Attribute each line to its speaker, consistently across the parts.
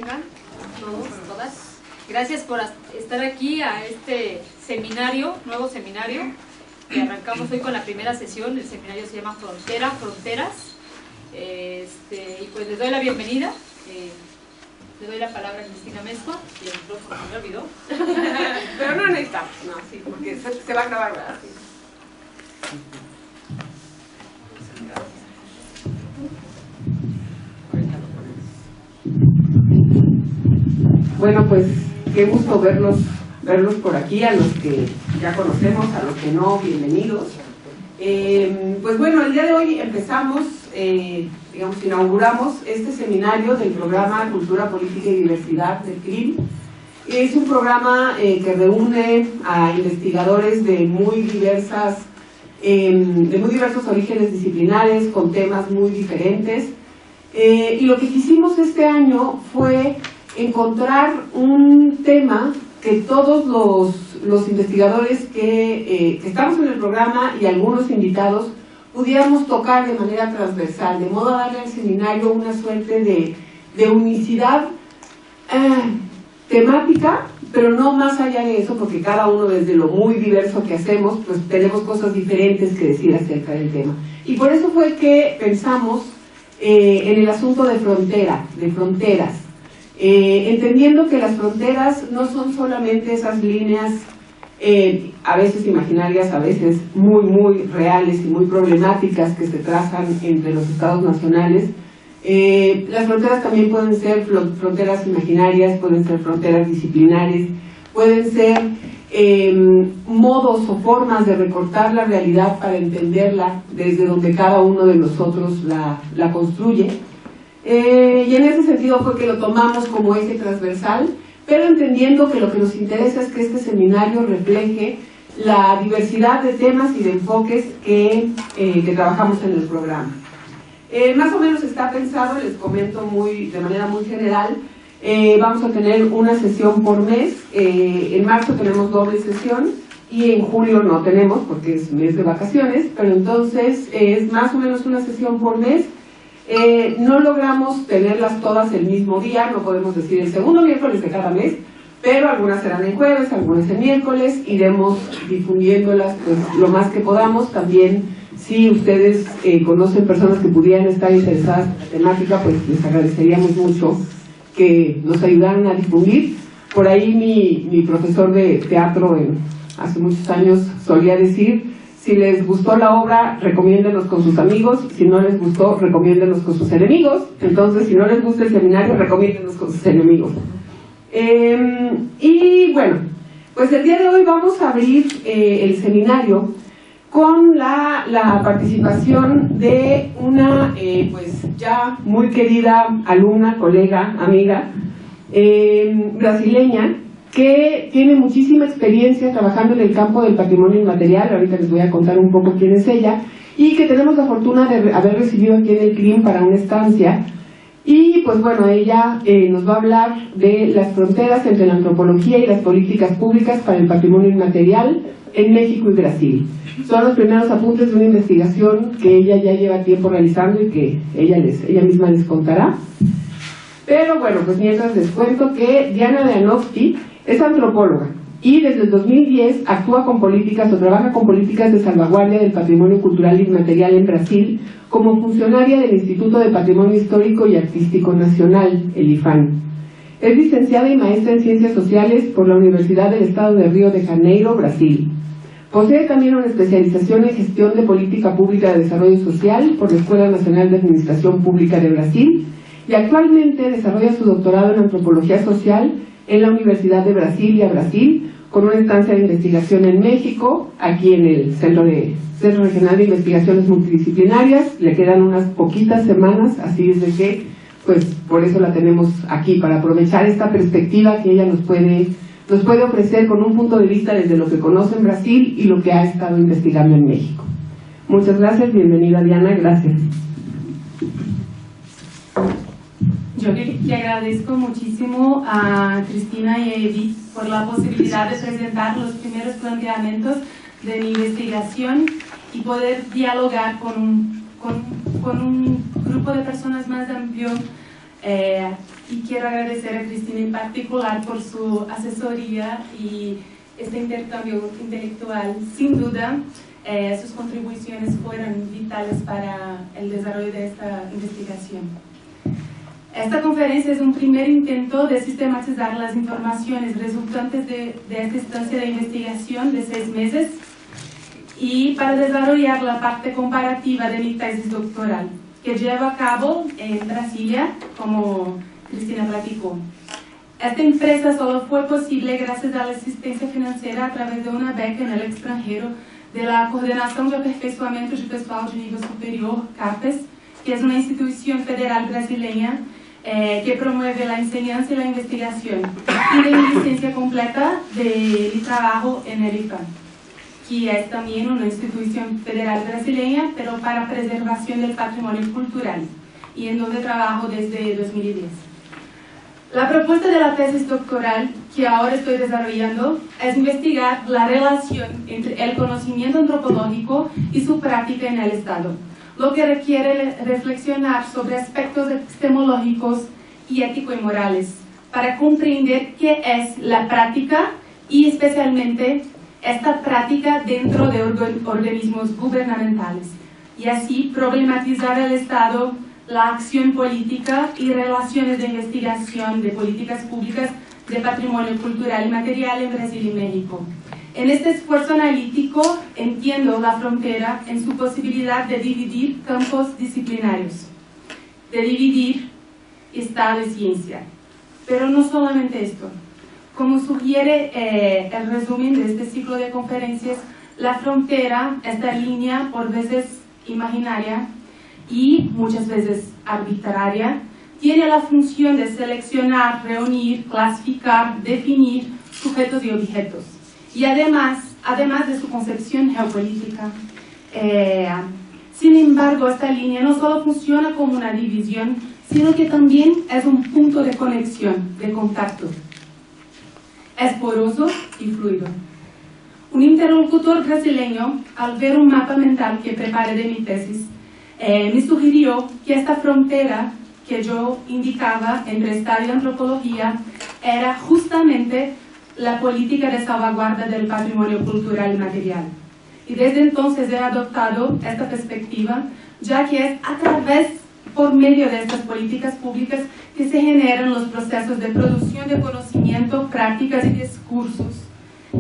Speaker 1: tengan todos, todas. Gracias por estar aquí a este seminario, nuevo seminario, que arrancamos hoy con la primera sesión. El seminario se llama Fronteras. Y pues les doy la bienvenida. Le doy la palabra a Cristina Mezcua y el micrófono se me olvidó.
Speaker 2: Pero no necesitamos, no, sí, porque se va a grabar, ¿verdad? Sí. Bueno, pues qué gusto verlos por aquí, a los que ya conocemos, a los que no, bienvenidos. Pues bueno, el día de hoy empezamos, inauguramos este seminario del programa Cultura, Política y Diversidad del CRIM. Es un programa que reúne a investigadores de muy diversos orígenes disciplinares, con temas muy diferentes. Y lo que quisimos este año fue encontrar un tema que todos los investigadores que estamos en el programa y algunos invitados pudiéramos tocar de manera transversal, de modo a darle al seminario una suerte de unicidad temática, pero no más allá de eso, porque cada uno, desde lo muy diverso que hacemos, pues tenemos cosas diferentes que decir acerca del tema. Y por eso fue que pensamos en el asunto de fronteras, entendiendo que las fronteras no son solamente esas líneas a veces imaginarias, a veces muy muy reales y muy problemáticas que se trazan entre los estados nacionales. Las fronteras también pueden ser fronteras imaginarias, pueden ser fronteras disciplinares, pueden ser modos o formas de recortar la realidad para entenderla desde donde cada uno de nosotros la construye. Y en ese sentido fue que lo tomamos como eje transversal, pero entendiendo que lo que nos interesa es que este seminario refleje la diversidad de temas y de enfoques que trabajamos en el programa. Más o menos está pensado, les comento de manera muy general, vamos a tener una sesión por mes. En marzo tenemos doble sesión y en julio no tenemos porque es mes de vacaciones, pero entonces es más o menos una sesión por mes. No logramos tenerlas todas el mismo día, no podemos decir el segundo miércoles de cada mes, pero algunas serán en jueves, algunas en miércoles, iremos difundiéndolas pues lo más que podamos. También si ustedes conocen personas que pudieran estar interesadas en la temática, pues les agradeceríamos mucho que nos ayudaran a difundir. Por ahí mi profesor de teatro hace muchos años solía decir: si les gustó la obra, recomiéndenos con sus amigos; si no les gustó, recomiéndenos con sus enemigos. Entonces, si no les gusta el seminario, recomiéndenos con sus enemigos. Y bueno, pues el día de hoy vamos a abrir el seminario con la participación de una pues ya muy querida alumna, colega, amiga brasileña, que tiene muchísima experiencia trabajando en el campo del patrimonio inmaterial. Ahorita les voy a contar un poco quién es ella, y que tenemos la fortuna de haber recibido aquí en el CRIM para una estancia. Y pues bueno, ella nos va a hablar de las fronteras entre la antropología y las políticas públicas para el patrimonio inmaterial en México y Brasil. Son los primeros apuntes de una investigación que ella ya lleva tiempo realizando y que ella misma les contará. Pero bueno, pues mientras les cuento que Diana Deanowski es antropóloga y desde el 2010 actúa con políticas o trabaja con políticas de salvaguardia del patrimonio cultural inmaterial en Brasil como funcionaria del Instituto de Patrimonio Histórico y Artístico Nacional, el IPHAN. Es licenciada y maestra en Ciencias Sociales por la Universidad del Estado de Río de Janeiro, Brasil. Posee también una especialización en Gestión de Política Pública de Desarrollo Social por la Escuela Nacional de Administración Pública de Brasil, y actualmente desarrolla su doctorado en Antropología Social en la Universidad de Brasilia, Brasil, con una estancia de investigación en México, aquí en el Centro Regional de Investigaciones Multidisciplinarias. Le quedan unas poquitas semanas, así es de que, pues, por eso la tenemos aquí, para aprovechar esta perspectiva que ella nos puede ofrecer con un punto de vista desde lo que conoce en Brasil y lo que ha estado investigando en México. Muchas gracias, bienvenida Diana, gracias.
Speaker 3: Yo le agradezco muchísimo a Cristina y a Edith por la posibilidad de presentar los primeros planteamientos de mi investigación y poder dialogar con un grupo de personas más amplio y quiero agradecer a Cristina en particular por su asesoría y este intercambio intelectual. Sin duda, sus contribuciones fueron vitales para el desarrollo de esta investigación. Esta conferencia es un primer intento de sistematizar las informaciones resultantes de esta estancia de investigación de 6 meses y para desarrollar la parte comparativa de mi tesis doctoral, que llevo a cabo en Brasilia, como Cristina platicó. Esta empresa solo fue posible gracias a la asistencia financiera a través de una beca en el extranjero de la Coordenação de Aperfeiçoamento de Pessoal de Nível Superior, CAPES, que es una institución federal brasileña que promueve la enseñanza y la investigación y de licencia completa de trabajo en el IPAN, que es también una institución federal brasileña, pero para preservación del patrimonio cultural, y en donde trabajo desde 2010. La propuesta de la tesis doctoral que ahora estoy desarrollando es investigar la relación entre el conocimiento antropológico y su práctica en el Estado, lo que requiere reflexionar sobre aspectos epistemológicos y éticos y morales para comprender qué es la práctica y especialmente esta práctica dentro de organismos gubernamentales y así problematizar el Estado, la acción política y relaciones de investigación de políticas públicas de patrimonio cultural y material en Brasil y México. En este esfuerzo analítico entiendo la frontera en su posibilidad de dividir campos disciplinarios, de dividir Estado y ciencia. Pero no solamente esto. Como sugiere el resumen de este ciclo de conferencias, la frontera, esta línea por veces imaginaria y muchas veces arbitraria, tiene la función de seleccionar, reunir, clasificar, definir sujetos y objetos. Y además de su concepción geopolítica. Sin embargo, esta línea no solo funciona como una división, sino que también es un punto de conexión, de contacto. Es poroso y fluido. Un interlocutor brasileño, al ver un mapa mental que preparé de mi tesis, me sugirió que esta frontera que yo indicaba entre Estado y antropología era justamente la política de salvaguarda del patrimonio cultural y material. Y desde entonces he adoptado esta perspectiva, ya que es a través, por medio de estas políticas públicas, que se generan los procesos de producción de conocimiento, prácticas y discursos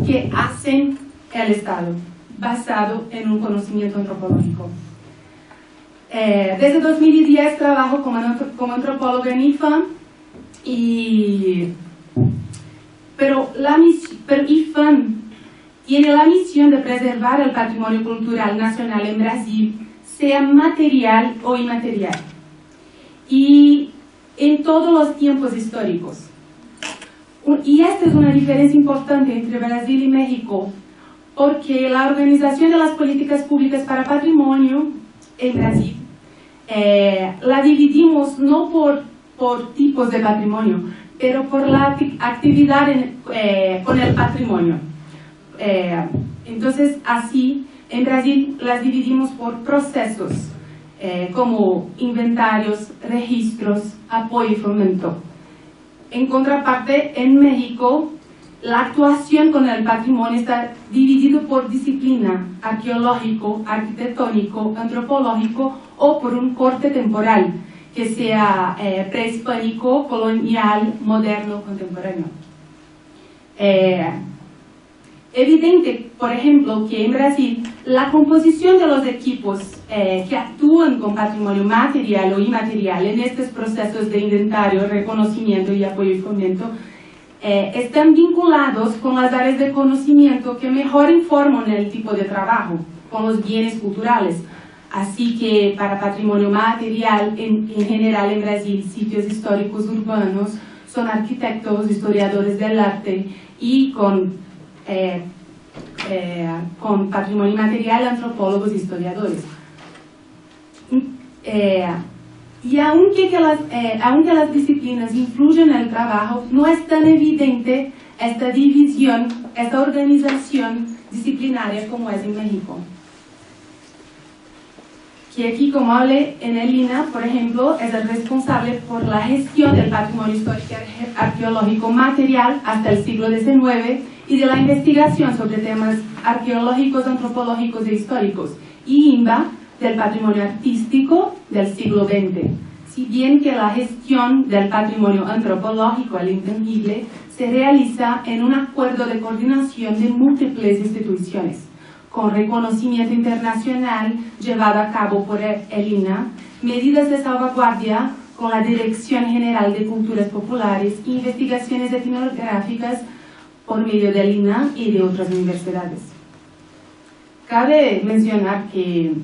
Speaker 3: que hacen el Estado, basado en un conocimiento antropológico. Desde 2010 trabajo como antropóloga en IFAM, pero IFAM tiene la misión de preservar el patrimonio cultural nacional en Brasil, sea material o inmaterial, y en todos los tiempos históricos. Y esta es una diferencia importante entre Brasil y México, porque la organización de las políticas públicas para patrimonio en Brasil la dividimos no por tipos de patrimonio, pero por la actividad con el patrimonio. Entonces, así, en Brasil las dividimos por procesos, como inventarios, registros, apoyo y fomento. En contraparte, en México, la actuación con el patrimonio está dividido por disciplina, arqueológico, arquitectónico, antropológico o por un corte temporal, que sea prehispánico, colonial, moderno, contemporáneo. Evidente, por ejemplo, que en Brasil la composición de los equipos que actúan con patrimonio material o inmaterial en estos procesos de inventario, reconocimiento y apoyo y fomento están vinculados con las áreas de conocimiento que mejor informan el tipo de trabajo, con los bienes culturales. Así que para patrimonio material, en general en Brasil, sitios históricos urbanos son arquitectos, historiadores del arte, y con patrimonio material, antropólogos y historiadores. Y aunque las disciplinas influyen en el trabajo, no es tan evidente esta división, esta organización disciplinaria como es en México. que aquí, como hablé en el INA, por ejemplo, es el responsable por la gestión del patrimonio histórico arqueológico material hasta el siglo XIX y de la investigación sobre temas arqueológicos, antropológicos e históricos, y INBA del patrimonio artístico del siglo XX. Si bien que la gestión del patrimonio antropológico, el intangible, se realiza en un acuerdo de coordinación de múltiples instituciones, con reconocimiento internacional llevado a cabo por el INA, medidas de salvaguardia con la Dirección General de Culturas Populares e investigaciones etnográficas por medio del INA y de otras universidades. Cabe mencionar que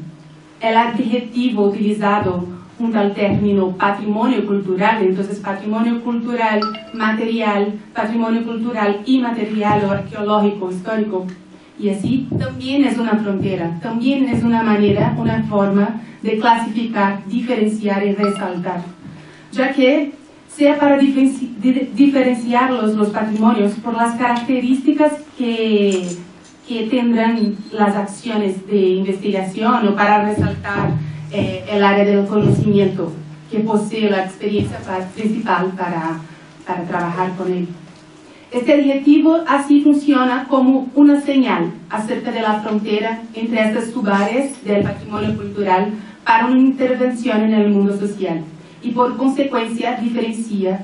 Speaker 3: el adjetivo utilizado junto al término patrimonio cultural, entonces patrimonio cultural material, patrimonio cultural inmaterial o arqueológico, histórico, y así también es una frontera, también es una manera, una forma de clasificar, diferenciar y resaltar, ya que sea para diferenciar los patrimonios por las características que tendrán las acciones de investigación o para resaltar el área del conocimiento que posee la experiencia principal para trabajar con él. Este adjetivo así funciona como una señal acerca de la frontera entre estas subáreas del patrimonio cultural para una intervención en el mundo social y por consecuencia diferencia.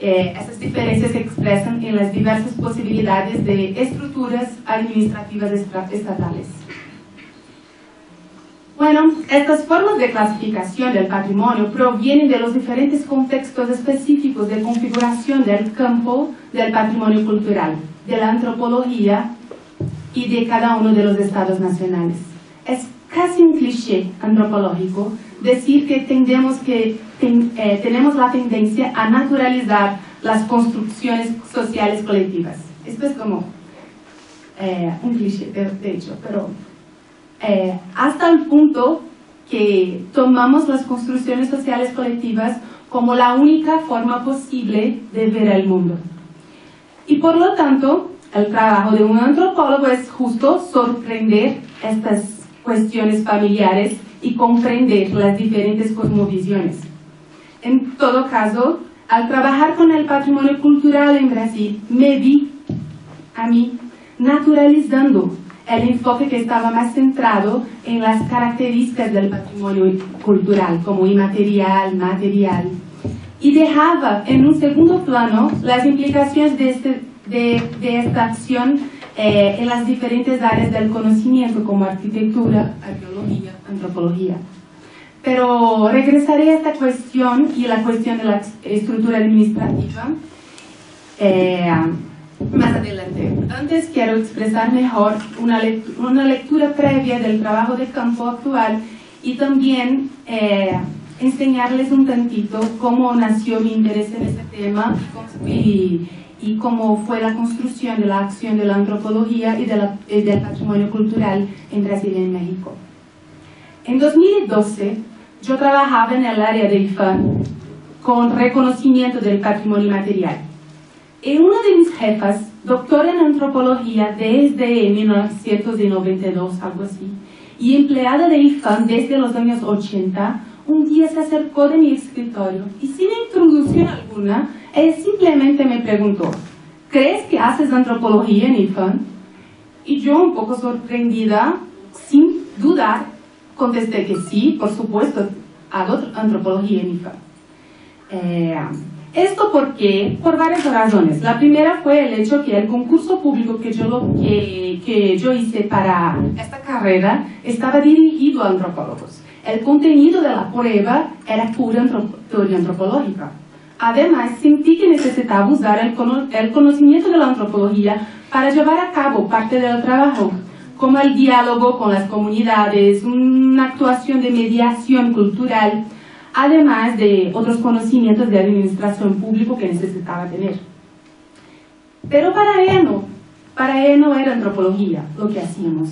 Speaker 3: Esas diferencias se expresan en las diversas posibilidades de estructuras administrativas estatales. Bueno, estas formas de clasificación del patrimonio provienen de los diferentes contextos específicos de configuración del campo del patrimonio cultural, de la antropología y de cada uno de los estados nacionales. Es casi un cliché antropológico decir que tenemos la tendencia a naturalizar las construcciones sociales colectivas. Esto es como un cliché, de hecho, pero hasta el punto que tomamos las construcciones sociales colectivas como la única forma posible de ver el mundo. Y por lo tanto, el trabajo de un antropólogo es justo sorprender estas cuestiones familiares y comprender las diferentes cosmovisiones. En todo caso, al trabajar con el patrimonio cultural en Brasil, me vi a mí naturalizando el enfoque que estaba más centrado en las características del patrimonio cultural, como inmaterial, material, y dejaba en un segundo plano las implicaciones de esta acción en las diferentes áreas del conocimiento, como arquitectura, arqueología, antropología. Pero regresaré a esta cuestión y la cuestión de la estructura administrativa más adelante. Antes quiero expresar mejor una lectura previa del trabajo de campo actual y también enseñarles un tantito cómo nació mi interés en este tema y cómo fue la construcción de la acción de la antropología y del patrimonio cultural en Brasil y en México. En 2012 yo trabajaba en el área de IFAM con reconocimiento del patrimonio material. Y una de mis jefas, doctora en antropología desde 1992, algo así, y empleada de IFAM desde los años 80, un día se acercó de mi escritorio y sin introducción alguna, ella simplemente me preguntó: ¿crees que haces antropología en IFAM? Y yo, un poco sorprendida, sin dudar, contesté que sí, por supuesto, hago antropología en IFAM. Esto por varias razones. La primera fue el hecho que el concurso público que yo hice para esta carrera estaba dirigido a antropólogos. El contenido de la prueba era pura teoría antropológica. Además, sentí que necesitaba usar el conocimiento de la antropología para llevar a cabo parte del trabajo, como el diálogo con las comunidades, una actuación de mediación cultural, además de otros conocimientos de administración pública que necesitaba tener. Pero para ella no era antropología lo que hacíamos,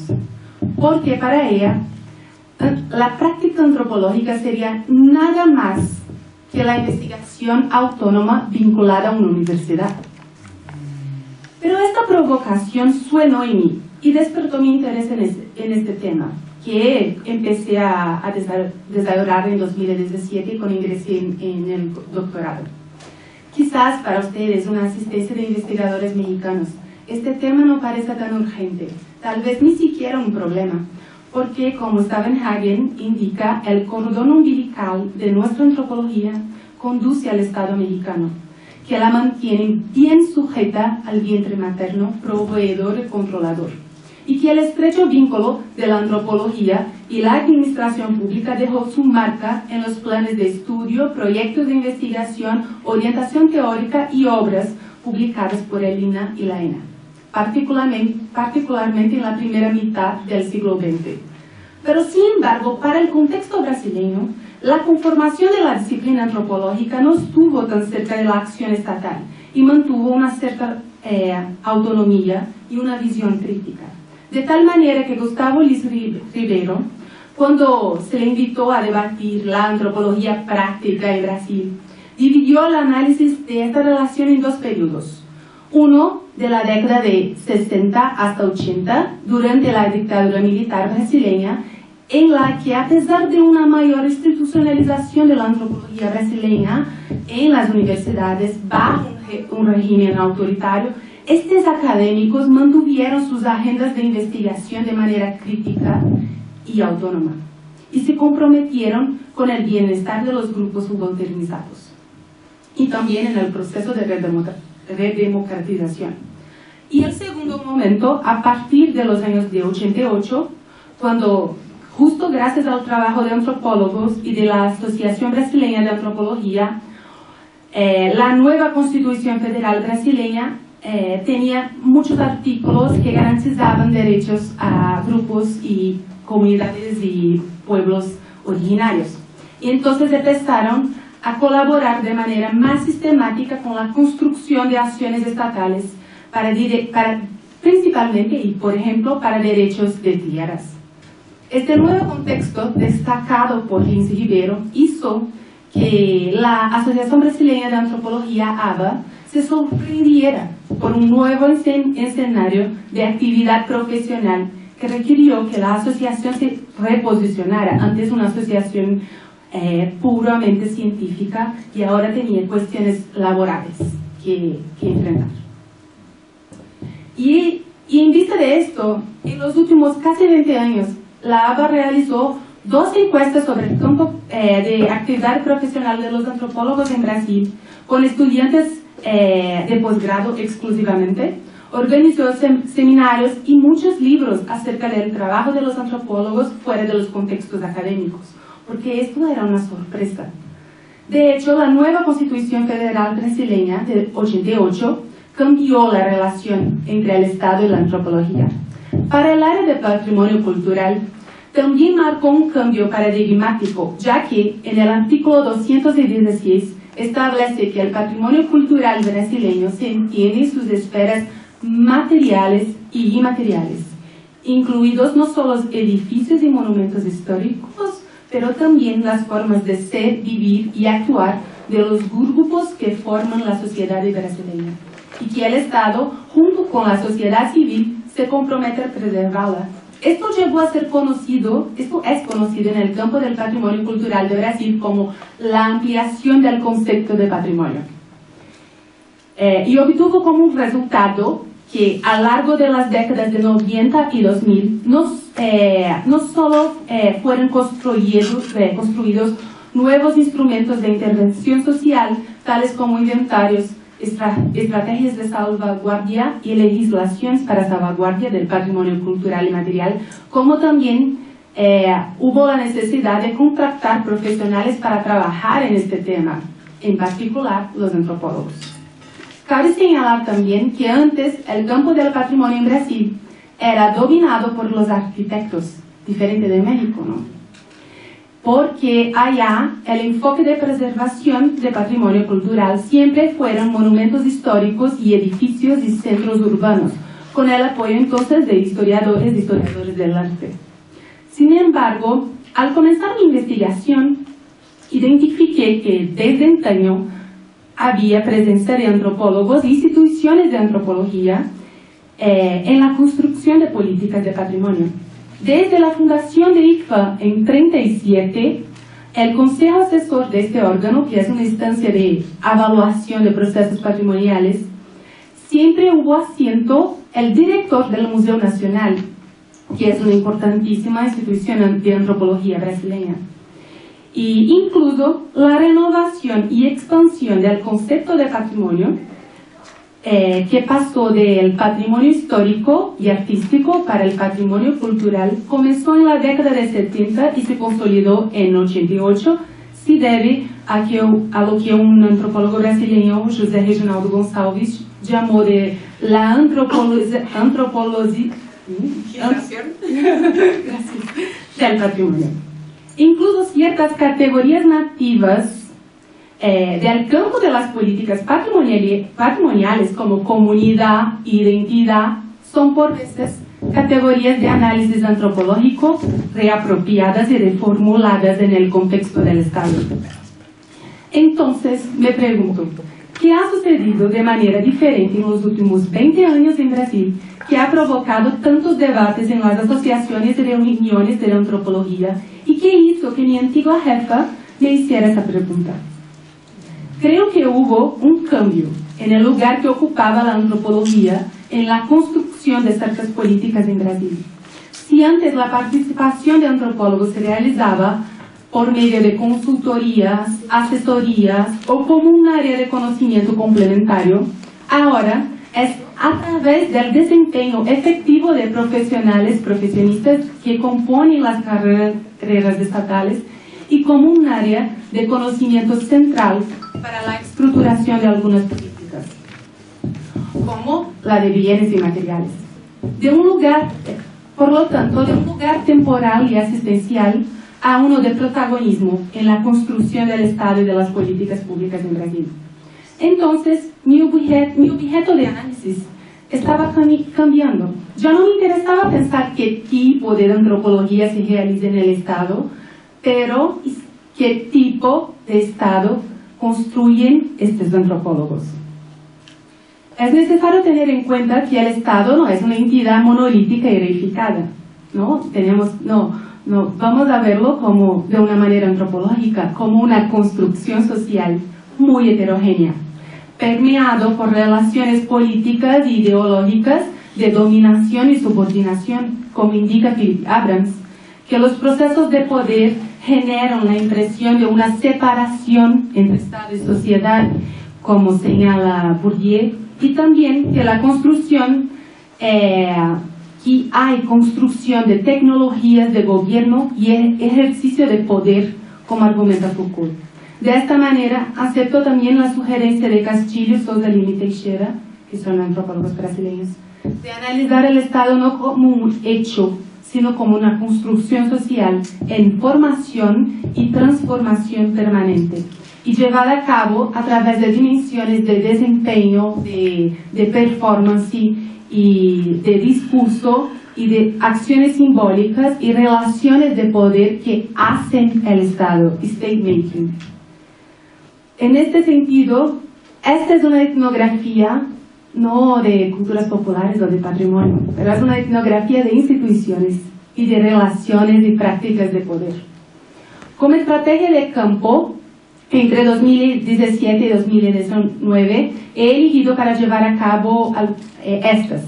Speaker 3: porque para ella la práctica antropológica sería nada más que la investigación autónoma vinculada a una universidad. Pero esta provocación suenó en mí y despertó mi interés en este tema. que empecé a desarrollar en 2017 con ingreso en el doctorado. Quizás para ustedes, una asistencia de investigadores mexicanos, este tema no parece tan urgente, tal vez ni siquiera un problema, porque como Stavenhagen indica, el cordón umbilical de nuestra antropología conduce al Estado mexicano, que la mantiene bien sujeta al vientre materno, proveedor y controlador, y que el estrecho vínculo de la antropología y la administración pública dejó su marca en los planes de estudio, proyectos de investigación, orientación teórica y obras publicadas por el INAH y la ENA, particularmente en la primera mitad del siglo XX. Pero sin embargo, para el contexto brasileño, la conformación de la disciplina antropológica no estuvo tan cerca de la acción estatal y mantuvo una cierta autonomía y una visión crítica. De tal manera que Gustavo Luis Ribeiro, cuando se le invitó a debatir la antropología práctica en Brasil, dividió el análisis de esta relación en dos periodos. Uno de la década de 60 hasta 80, durante la dictadura militar brasileña, en la que, a pesar de una mayor institucionalización de la antropología brasileña en las universidades bajo un régimen autoritario, estos académicos mantuvieron sus agendas de investigación de manera crítica y autónoma, y se comprometieron con el bienestar de los grupos subalternizados, y también en el proceso de redemocratización. Y el segundo momento, a partir de los años de 88, cuando, justo gracias al trabajo de antropólogos y de la Asociación Brasileña de Antropología, la nueva Constitución Federal brasileña tenía muchos artículos que garantizaban derechos a grupos y comunidades y pueblos originarios. Y entonces empezaron a colaborar de manera más sistemática con la construcción de acciones estatales principalmente y, por ejemplo, para derechos de tierras. Este nuevo contexto, destacado por Lins Ribeiro, hizo que la Asociación Brasileña de Antropología, ABA, se sorprendiera por un nuevo escenario de actividad profesional que requirió que la asociación se reposicionara. Antes una asociación puramente científica y ahora tenía cuestiones laborales que enfrentar. Y en vista de esto, en los últimos casi 20 años, la ABA realizó 2 encuestas sobre el campo de actividad profesional de los antropólogos en Brasil, con estudiantes de posgrado exclusivamente, organizó seminarios y muchos libros acerca del trabajo de los antropólogos fuera de los contextos académicos, porque esto era una sorpresa. De hecho, la nueva Constitución Federal brasileña de 88 cambió la relación entre el Estado y la antropología. Para el área de patrimonio cultural, también marcó un cambio paradigmático, ya que en el artículo 216 establece que el patrimonio cultural brasileño se entiende en sus esferas materiales y inmateriales, incluidos no solo los edificios y monumentos históricos, pero también las formas de ser, vivir y actuar de los grupos que forman la sociedad brasileña, y que el Estado, junto con la sociedad civil, se compromete a preservarla. Esto es conocido en el campo del patrimonio cultural de Brasil como la ampliación del concepto de patrimonio. Y obtuvo como un resultado que a lo largo de las décadas de 90 y 2000 no solo fueron construidos nuevos instrumentos de intervención social, tales como inventarios, estrategias de salvaguardia y legislaciones para salvaguardia del patrimonio cultural y material, como también hubo la necesidad de contratar profesionales para trabajar en este tema, en particular los antropólogos. Cabe señalar también que antes el campo del patrimonio en Brasil era dominado por los arquitectos, diferente de México, ¿no? Porque allá el enfoque de preservación de patrimonio cultural siempre fueron monumentos históricos y edificios y centros urbanos, con el apoyo entonces de historiadores del arte. Sin embargo, al comenzar mi investigación, identifiqué que desde antaño había presencia de antropólogos e instituciones de antropología en la construcción de políticas de patrimonio. Desde la fundación de ICFA en 1937, el Consejo Asesor de este órgano, que es una instancia de evaluación de procesos patrimoniales, siempre hubo asiento el director del Museo Nacional, que es una importantísima institución de antropología brasileña. Y incluso la renovación y expansión del concepto de patrimonio, que pasó del patrimonio histórico y artístico para el patrimonio cultural, comenzó en la década de 70 y se consolidó en 88, se debe a lo que un antropólogo brasileño, José Reginaldo Gonçalves, llamó de la antropología del patrimonio. Incluso ciertas categorías nativas del campo de las políticas patrimoniales como comunidad, identidad, son por veces categorías de análisis antropológico reapropiadas y reformuladas en el contexto del Estado. Entonces, me pregunto, ¿qué ha sucedido de manera diferente en los últimos 20 años en Brasil que ha provocado tantos debates en las asociaciones y reuniones de la antropología? ¿Y qué hizo que mi antigua jefa me hiciera esa pregunta? Creo que hubo un cambio en el lugar que ocupaba la antropología en la construcción de ciertas políticas en Brasil. Si antes la participación de antropólogos se realizaba por medio de consultorías, asesorías o como un área de conocimiento complementario, ahora es a través del desempeño efectivo de profesionistas que componen las carreras estatales y como un área de conocimiento central para la estructuración de algunas políticas, como la de bienes y materiales. Por lo tanto, de un lugar temporal y asistencial a uno de protagonismo en la construcción del Estado y de las políticas públicas en Brasil. Entonces, mi objeto de análisis estaba cambiando. Ya no me interesaba pensar qué tipo de antropología se realiza en el Estado, pero qué tipo de Estado construyen estos antropólogos. Es necesario tener en cuenta que el Estado no es una entidad monolítica y reificada, ¿no? Vamos a verlo como de una manera antropológica, como una construcción social muy heterogénea, permeado por relaciones políticas e ideológicas de dominación y subordinación, como indica Philip Abrams, que los procesos de poder generan la impresión de una separación entre Estado y sociedad, como señala Bourdieu, y también que la construcción, que hay construcción de tecnologías de gobierno y ejercicio de poder, como argumenta Foucault. De esta manera, acepto también la sugerencia de Castillo, Souza Lima y Teixeira, que son antropólogos brasileños, de analizar el Estado no como un hecho, sino como una construcción social en formación y transformación permanente, y llevada a cabo a través de dimensiones de desempeño, de performance y de discurso y de acciones simbólicas y relaciones de poder que hacen el Estado, state making. En este sentido, esta es una etnografía no de culturas populares o de patrimonio, pero es una etnografía de instituciones y de relaciones y prácticas de poder. Como estrategia de campo, entre 2017 y 2019, he elegido para llevar a cabo estas: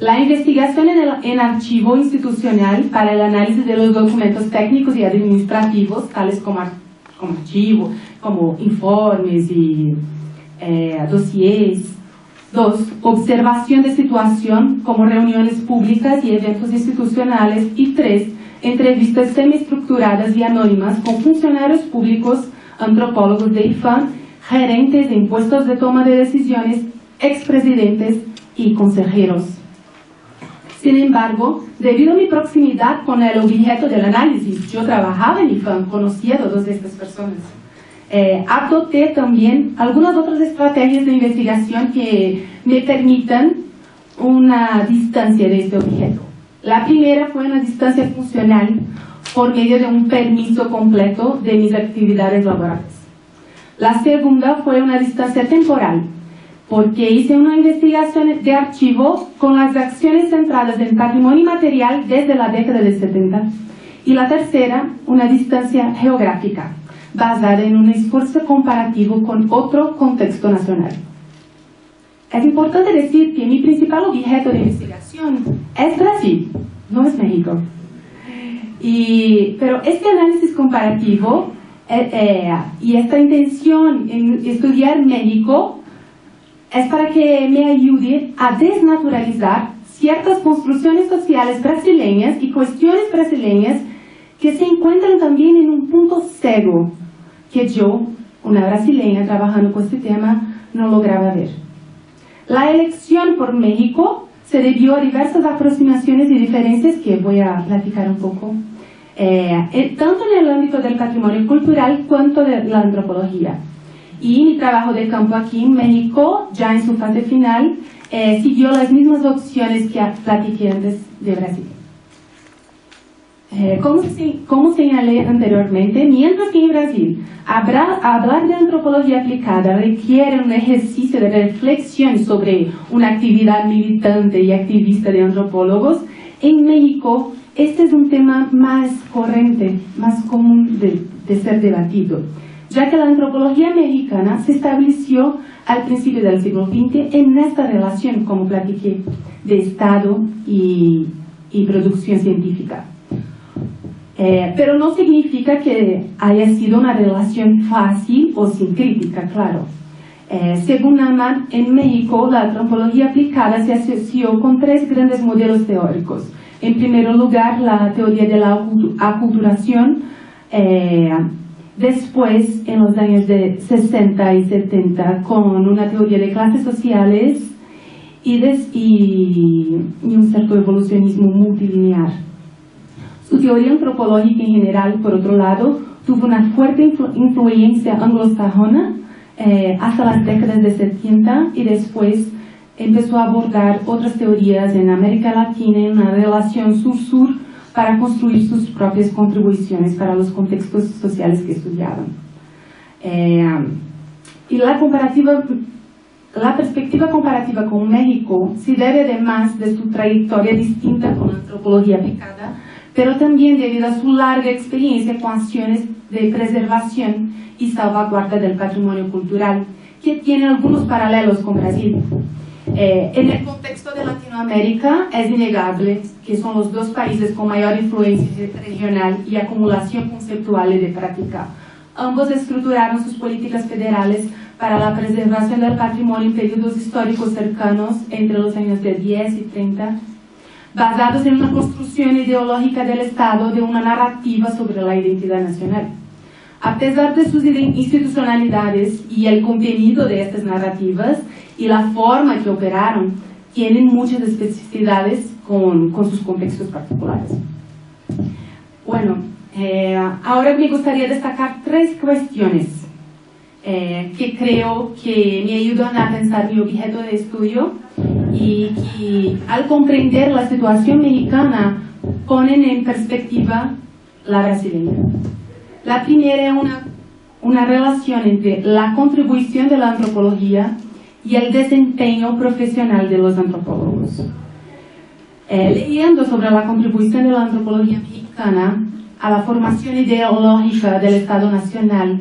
Speaker 3: la investigación en archivo institucional para el análisis de los documentos técnicos y administrativos, tales como archivo, como informes y dossiers. 2. Observación de situación, como reuniones públicas y eventos institucionales. Y 3. Entrevistas semiestructuradas y anónimas con funcionarios públicos, antropólogos de IFAM, gerentes en puestos de toma de decisiones, expresidentes y consejeros. Sin embargo, debido a mi proximidad con el objeto del análisis, yo trabajaba en IFAM, conocía a todas estas personas. Adopté también algunas otras estrategias de investigación que me permitan una distancia de este objeto. La primera fue una distancia funcional por medio de un permiso completo de mis actividades laborales. La segunda fue una distancia temporal, porque hice una investigación de archivo con las acciones centradas en patrimonio material desde la década de 70. Y la tercera, una distancia geográfica, basada en un esfuerzo comparativo con otro contexto nacional. Es importante decir que mi principal objeto de investigación es Brasil, no es México. Pero este análisis comparativo y esta intención en estudiar México es para que me ayude a desnaturalizar ciertas construcciones sociales brasileñas y cuestiones brasileñas que se encuentran también en un punto ciego que yo, una brasileña trabajando con este tema, no lograba ver. La elección por México se debió a diversas aproximaciones y diferencias que voy a platicar un poco, tanto en el ámbito del patrimonio cultural cuanto de la antropología. Y mi trabajo de campo aquí en México, ya en su fase final, siguió las mismas opciones que platiqué antes de Brasil. Como señalé anteriormente, mientras que en Brasil hablar de antropología aplicada requiere un ejercicio de reflexión sobre una actividad militante y activista de antropólogos, en México este es un tema más corriente, más común de ser debatido, ya que la antropología mexicana se estableció al principio del siglo XX en esta relación, como platiqué, de Estado y producción científica. Pero no significa que haya sido una relación fácil o sin crítica, claro. Según Amat, en México la antropología aplicada se asoció con tres grandes modelos teóricos. En primer lugar, la teoría de la aculturación, después, en los años de 60 y 70, con una teoría de clases sociales y un cierto evolucionismo multilineal. Su teoría antropológica en general, por otro lado, tuvo una fuerte influencia anglosajona hasta las décadas de 70 y después empezó a abordar otras teorías en América Latina en una relación sur-sur para construir sus propias contribuciones para los contextos sociales que estudiaban. Y la perspectiva comparativa con México se debe además de su trayectoria distinta con la antropología aplicada, pero también debido a su larga experiencia con acciones de preservación y salvaguarda del patrimonio cultural, que tiene algunos paralelos con Brasil. En el contexto de Latinoamérica es innegable que son los dos países con mayor influencia regional y acumulación conceptual y de práctica. Ambos estructuraron sus políticas federales para la preservación del patrimonio en periodos históricos cercanos entre los años de 10 y 30, basados en una construcción ideológica del Estado de una narrativa sobre la identidad nacional. A pesar de sus institucionalidades y el contenido de estas narrativas y la forma que operaron, tienen muchas especificidades con sus contextos particulares. Bueno, ahora me gustaría destacar tres cuestiones que creo que me ayudan a pensar mi objeto de estudio y que al comprender la situación mexicana ponen en perspectiva la brasileña. La primera es una relación entre la contribución de la antropología y el desempeño profesional de los antropólogos. Leyendo sobre la contribución de la antropología mexicana a la formación ideológica del Estado Nacional,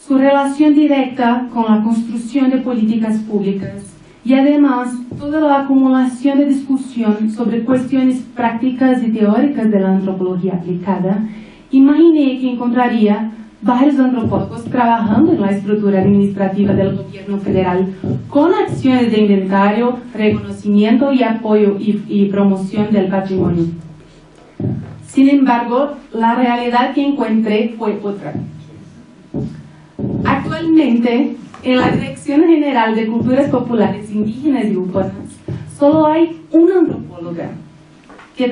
Speaker 3: su relación directa con la construcción de políticas públicas y además toda la acumulación de discusión sobre cuestiones prácticas y teóricas de la antropología aplicada, imaginé que encontraría varios antropólogos trabajando en la estructura administrativa del gobierno federal con acciones de inventario, reconocimiento y apoyo y promoción del patrimonio. Sin embargo, la realidad que encontré fue otra. Actualmente, en la Dirección General de Culturas Populares Indígenas y Urbanas, solo hay una antropóloga que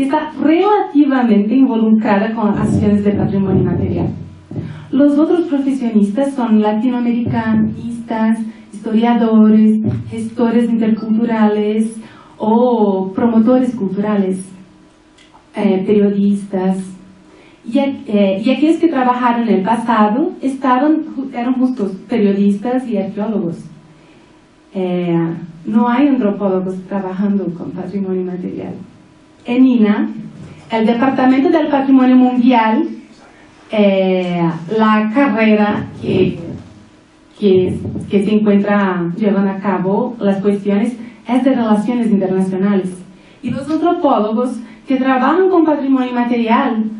Speaker 3: está relativamente involucrada con acciones de patrimonio material. Los otros profesionistas son latinoamericanistas, historiadores, gestores interculturales o promotores culturales, periodistas. y aquellos que trabajaron en el pasado eran justos periodistas y arqueólogos. No hay antropólogos trabajando con patrimonio material. En INAH, el Departamento del Patrimonio Mundial, la carrera que se llevan a cabo las cuestiones es de relaciones internacionales. Y los antropólogos que trabajan con patrimonio material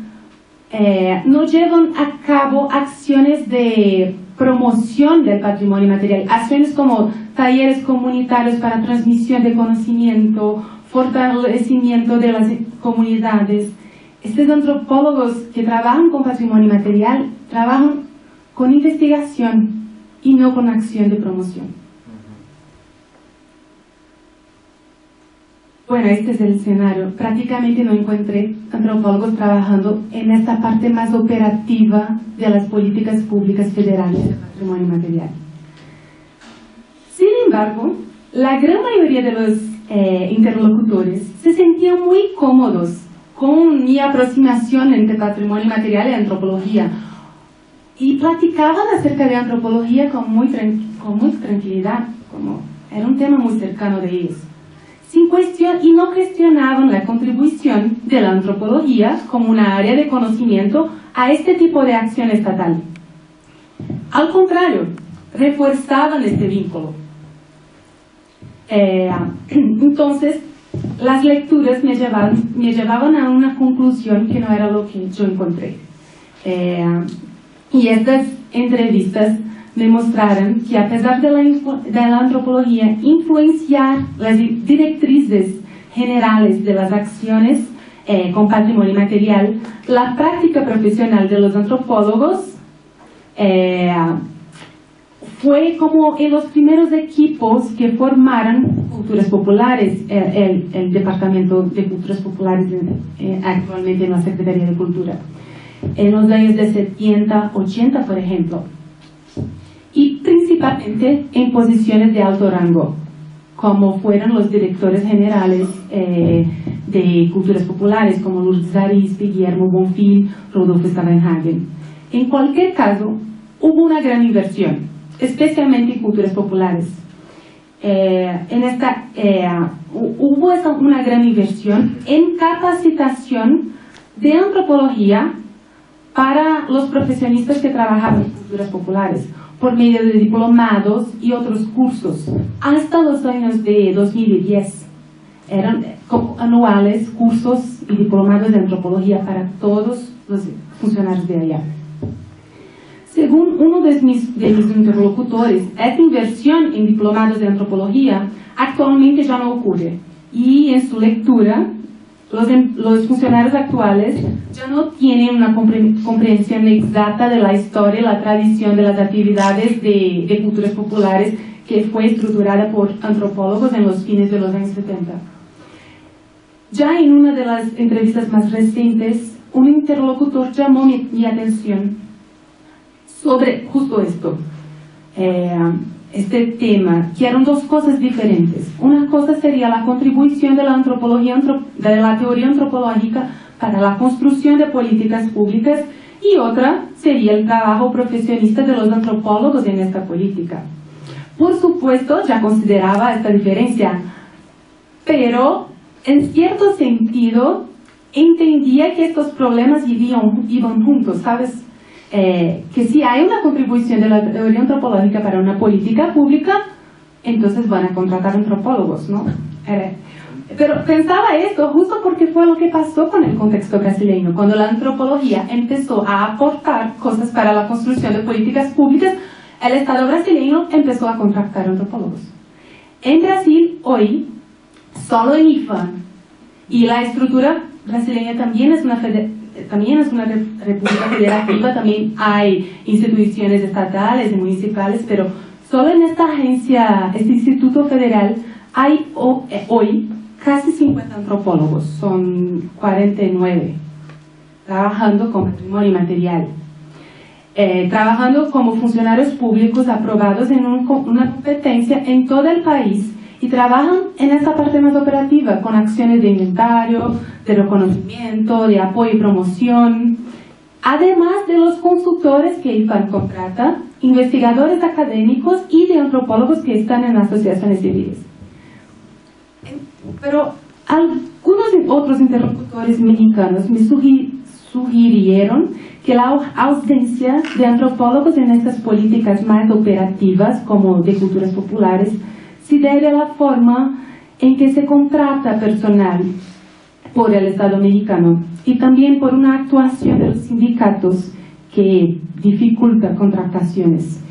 Speaker 3: no llevan a cabo acciones de promoción del patrimonio material, acciones como talleres comunitarios para transmisión de conocimiento, fortalecimiento de las comunidades. Estos antropólogos que trabajan con patrimonio material trabajan con investigación y no con acción de promoción. Bueno, este es el escenario. Prácticamente no encontré antropólogos trabajando en esta parte más operativa de las políticas públicas federales de patrimonio material. Sin embargo, la gran mayoría de los interlocutores se sentían muy cómodos con mi aproximación entre patrimonio material y antropología y platicaban acerca de antropología con muy tranquilidad, como era un tema muy cercano de ellos. Y no cuestionaban la contribución de la antropología como una área de conocimiento a este tipo de acción estatal. Al contrario, refuerzaban este vínculo. Entonces, las lecturas me llevaban a una conclusión que no era lo que yo encontré. Y estas entrevistas me mostraron que a pesar de la antropología influenciar las directrices generales de las acciones con patrimonio material, la práctica profesional de los antropólogos fue como en los primeros equipos que formaron culturas populares, el Departamento de Culturas Populares actualmente en la Secretaría de Cultura, en los años de 70, 80, por ejemplo. Y principalmente en posiciones de alto rango, como fueron los directores generales de culturas populares, como Lourdes Arizpe, Guillermo Bonfil, Rodolfo Stavenhagen. En cualquier caso, hubo una gran inversión, especialmente en culturas populares. Hubo una gran inversión en capacitación de antropología para los profesionistas que trabajaban en culturas populares, por medio de diplomados y otros cursos, hasta los años de 2010. Eran anuales cursos y diplomados de antropología para todos los funcionarios de allá. Según uno de mis interlocutores, esta inversión en diplomados de antropología actualmente ya no ocurre. Y en su lectura, los funcionarios actuales ya no tienen una comprensión exacta de la historia y la tradición de las actividades de culturas populares que fue estructurada por antropólogos en los fines de los años 70. Ya en una de las entrevistas más recientes, un interlocutor llamó mi atención sobre justo esto, este tema, que eran dos cosas diferentes. Una cosa sería la contribución de la antropología, de la teoría antropológica para la construcción de políticas públicas, y otra sería el trabajo profesionista de los antropólogos en esta política. Por supuesto, ya consideraba esta diferencia, pero en cierto sentido entendía que estos problemas iban juntos, ¿sabes? Que si hay una contribución de la teoría antropológica para una política pública, entonces van a contratar antropólogos, ¿no? Pero pensaba esto justo porque fue lo que pasó con el contexto brasileño. Cuando la antropología empezó a aportar cosas para la construcción de políticas públicas, el Estado brasileño empezó a contratar antropólogos. En Brasil, hoy, solo en IFA, y la estructura brasileña también es una república federativa, también hay instituciones estatales y municipales, pero solo en esta agencia, este instituto federal, hay hoy casi 50 antropólogos, son 49, trabajando con patrimonio material, trabajando como funcionarios públicos aprobados en una competencia en todo el país, y trabajan en esta parte más operativa, con acciones de inventario, de reconocimiento, de apoyo y promoción, además de los consultores que IFAN contrata, investigadores académicos y de antropólogos que están en asociaciones civiles. Pero algunos otros interlocutores mexicanos me sugirieron que la ausencia de antropólogos en estas políticas más operativas, como de culturas populares, se debe a la forma en que se contrata personal por el Estado mexicano y también por una actuación de los sindicatos que dificulta contrataciones.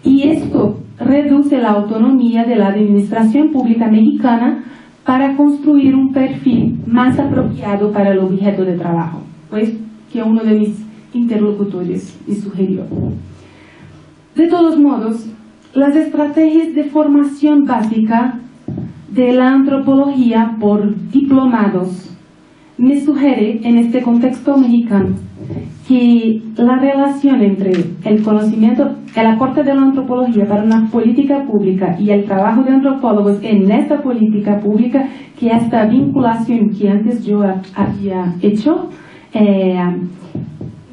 Speaker 3: Y esto reduce la autonomía de la administración pública mexicana para construir un perfil más apropiado para el objeto de trabajo, pues que uno de mis interlocutores me sugirió. De todos modos, las estrategias de formación básica de la antropología por diplomados me sugiere en este contexto mexicano que la relación entre el conocimiento, el aporte de la antropología para una política pública y el trabajo de antropólogos en esta política pública, que esta vinculación que antes yo había hecho,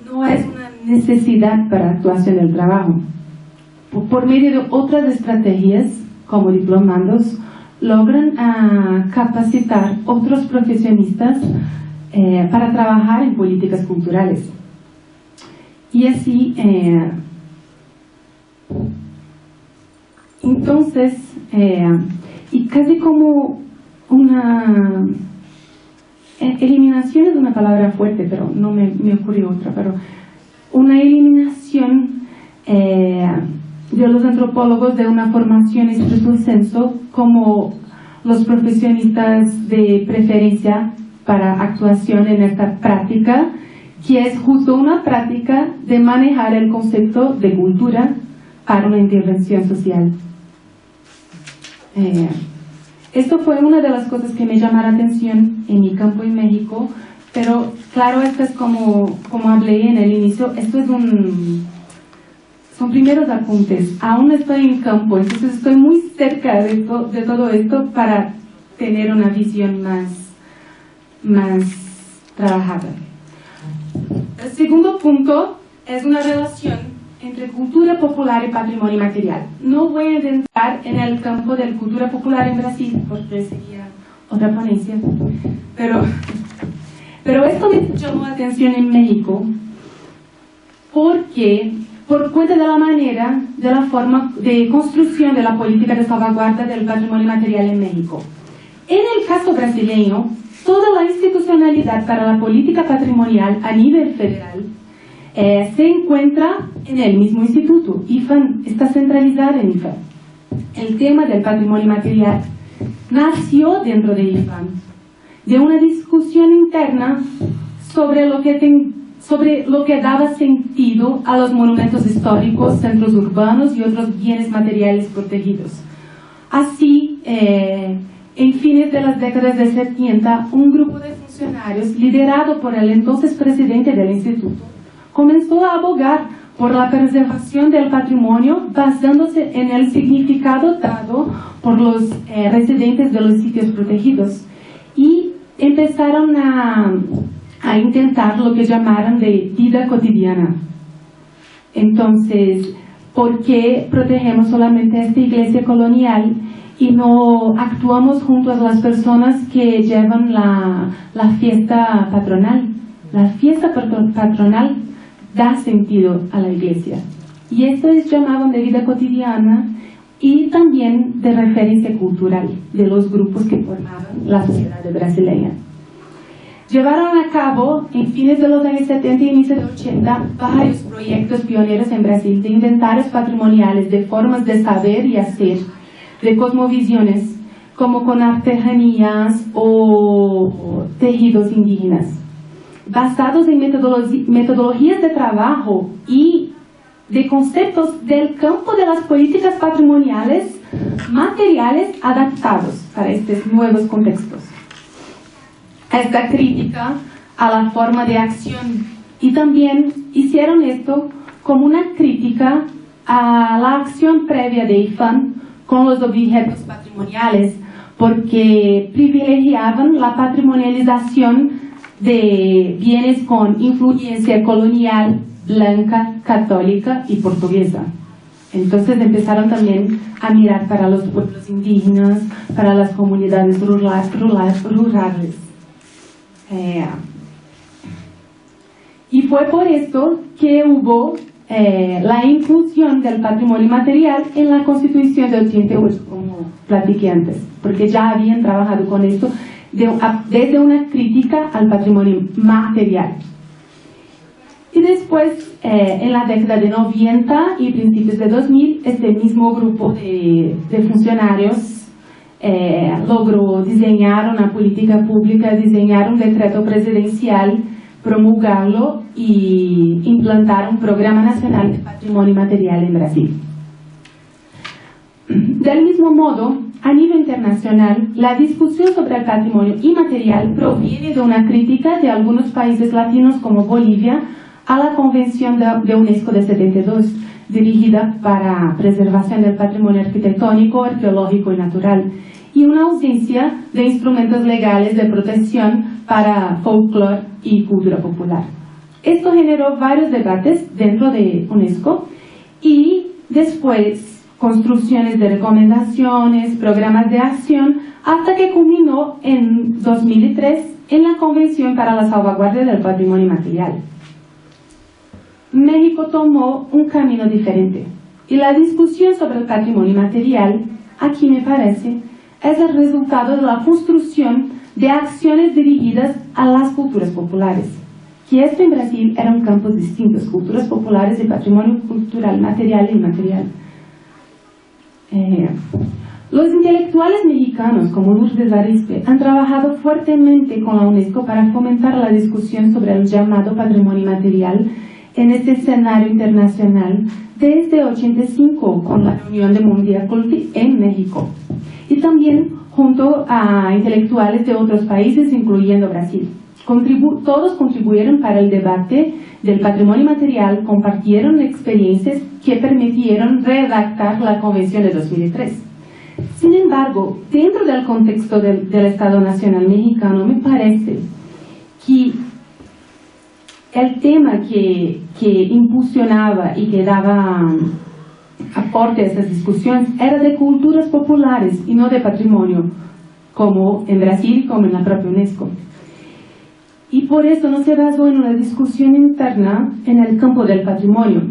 Speaker 3: no es una necesidad para actuación del trabajo. Por medio de otras estrategias, como diplomandos, logran capacitar otros profesionistas para trabajar en políticas culturales. Y así, entonces, y casi como una eliminación es una palabra fuerte, pero no me ocurrió otra, pero una eliminación de los antropólogos de una formación estricto sensu como los profesionistas de preferencia para actuación en esta práctica, que es justo una práctica de manejar el concepto de cultura para una intervención social. Esto fue una de las cosas que me llamaron la atención en mi campo en México, pero claro, esto es como hablé en el inicio, esto es son primeros apuntes. Aún estoy en campo, entonces estoy muy cerca de todo esto para tener una visión más trabajada. El segundo punto es una relación entre cultura popular y patrimonio material. No voy a entrar en el campo de la cultura popular en Brasil, porque sería otra ponencia, pero esto me llamó la atención en México, porque por cuenta de la manera, de la forma de construcción de la política de salvaguarda del patrimonio material en México. En el caso brasileño, toda la institucionalidad para la política patrimonial a nivel federal se encuentra en el mismo instituto. IFAN está centralizada en IFAN. El tema del patrimonio material nació dentro de IFAN, de una discusión interna sobre lo que daba sentido a los monumentos históricos, centros urbanos y otros bienes materiales protegidos. Así, en fines de las décadas de 70, un grupo de funcionarios, liderado por el entonces presidente del instituto, comenzó a abogar por la preservación del patrimonio basándose en el significado dado por los residentes de los sitios protegidos, y empezaron a intentar lo que llamaron de vida cotidiana. Entonces, ¿por qué protegemos solamente esta iglesia colonial y no actuamos junto a las personas que llevan la fiesta patronal? La fiesta patronal da sentido a la iglesia. Y esto es llamado de vida cotidiana y también de referencia cultural de los grupos que formaban la sociedad brasileña. Llevaron a cabo, en fines de los años 70 y inicio de 80, varios proyectos pioneros en Brasil de inventarios patrimoniales, de formas de saber y hacer, de cosmovisiones, como con artesanías o tejidos indígenas, basados en metodologías de trabajo y de conceptos del campo de las políticas patrimoniales materiales adaptados para estos nuevos contextos. Esta crítica a la forma de acción, y también hicieron esto como una crítica a la acción previa de IFAN con los objetos patrimoniales, porque privilegiaban la patrimonialización de bienes con influencia colonial, blanca, católica y portuguesa. Entonces empezaron también a mirar para los pueblos indígenas, para las comunidades rurales. Y fue por esto que hubo la inclusión del patrimonio material en la Constitución de 88, como platiqué antes, porque ya habían trabajado con esto desde una crítica al patrimonio material. Y después, en la década de 90 y principios de 2000, este mismo grupo de funcionarios logró diseñar una política pública, diseñar un decreto presidencial, promulgarlo y implantar un programa nacional de patrimonio material en Brasil. Del mismo modo, a nivel internacional, la discusión sobre el patrimonio inmaterial proviene de una crítica de algunos países latinos como Bolivia a la Convención de UNESCO de 72, dirigida para preservación del patrimonio arquitectónico, arqueológico y natural, y una ausencia de instrumentos legales de protección para folclore y cultura popular. Esto generó varios debates dentro de UNESCO y después construcciones de recomendaciones, programas de acción, hasta que culminó en 2003 en la Convención para la Salvaguardia del Patrimonio Material. México tomó un camino diferente y la discusión sobre el patrimonio material, aquí me parece, es el resultado de la construcción de acciones dirigidas a las culturas populares, que esto en Brasil eran campos distintos, culturas populares y patrimonio cultural material e inmaterial. Los intelectuales mexicanos como Lourdes Arizpe han trabajado fuertemente con la UNESCO para fomentar la discusión sobre el llamado patrimonio material en este escenario internacional desde 85 con la reunión de Mundial Culti en México y también junto a intelectuales de otros países incluyendo Brasil. Todos contribuyeron para el debate del patrimonio material, compartieron experiencias que permitieron redactar la Convención de 2003. Sin embargo, dentro del contexto del Estado Nacional Mexicano, me parece que el tema que impulsionaba y que daba aporte a esas discusiones era de culturas populares y no de patrimonio, como en Brasil y como en la propia UNESCO. Y por eso no se basó en una discusión interna en el campo del patrimonio,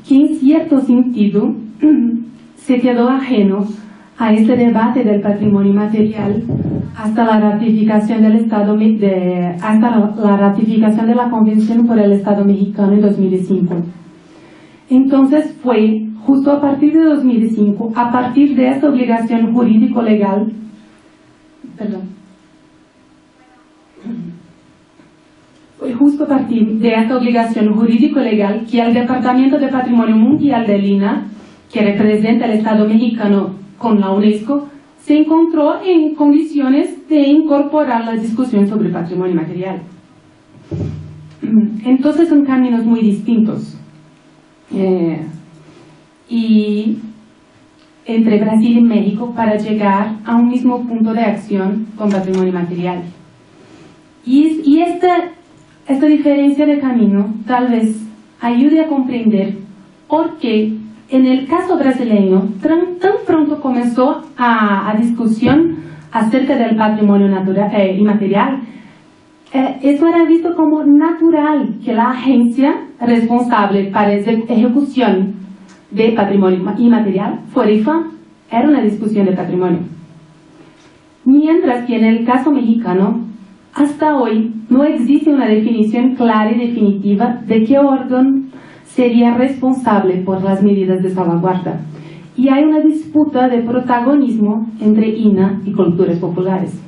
Speaker 3: que en cierto sentido se quedó ajeno a este debate del patrimonio material hasta la ratificación de la Convención por el Estado mexicano en 2005. Entonces fue justo a partir de 2005, a partir de esta obligación jurídico-legal, fue justo a partir de esta obligación jurídico-legal que el Departamento de Patrimonio Mundial del INAH, que representa el Estado mexicano con la UNESCO, se encontró en condiciones de incorporar la discusión sobre patrimonio material. Entonces son caminos muy distintos. Y entre Brasil y México para llegar a un mismo punto de acción con patrimonio material. Y esta diferencia de camino tal vez ayude a comprender por qué en el caso brasileño tan pronto comenzó a discusión acerca del patrimonio inmaterial. Esto era visto como natural que la agencia responsable para la ejecución de patrimonio inmaterial fuera IFAM. Era una discusión de patrimonio. Mientras que en el caso mexicano, hasta hoy no existe una definición clara y definitiva de qué órgano sería responsable por las medidas de salvaguarda. Y hay una disputa de protagonismo entre INAH y culturas populares.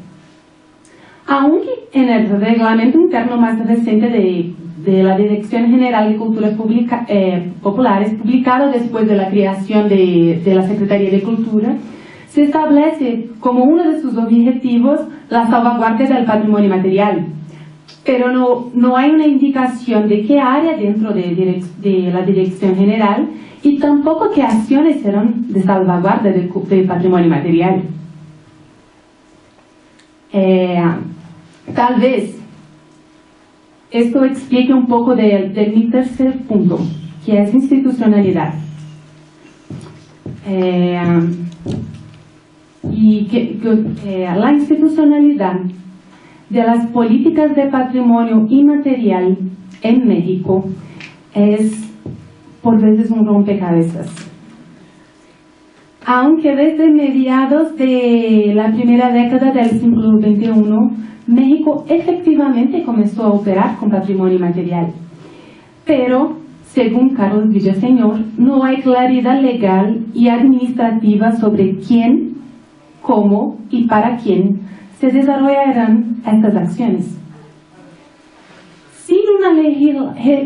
Speaker 3: Aunque en el reglamento interno más reciente de la Dirección General de Culturas Populares, publicado después de la creación de la Secretaría de Cultura, se establece como uno de sus objetivos la salvaguardia del patrimonio material. Pero no hay una indicación de qué área dentro de la Dirección General y tampoco qué acciones serán de salvaguardia del patrimonio material. Tal vez esto explica un poco de mi tercer punto, que es institucionalidad. La institucionalidad de las políticas de patrimonio inmaterial en México es por veces un rompecabezas. Aunque desde mediados de la primera década del siglo XXI, México efectivamente comenzó a operar con patrimonio inmaterial. Pero, según Carlos Villaseñor, no hay claridad legal y administrativa sobre quién, cómo y para quién se desarrollarán estas acciones. Sin una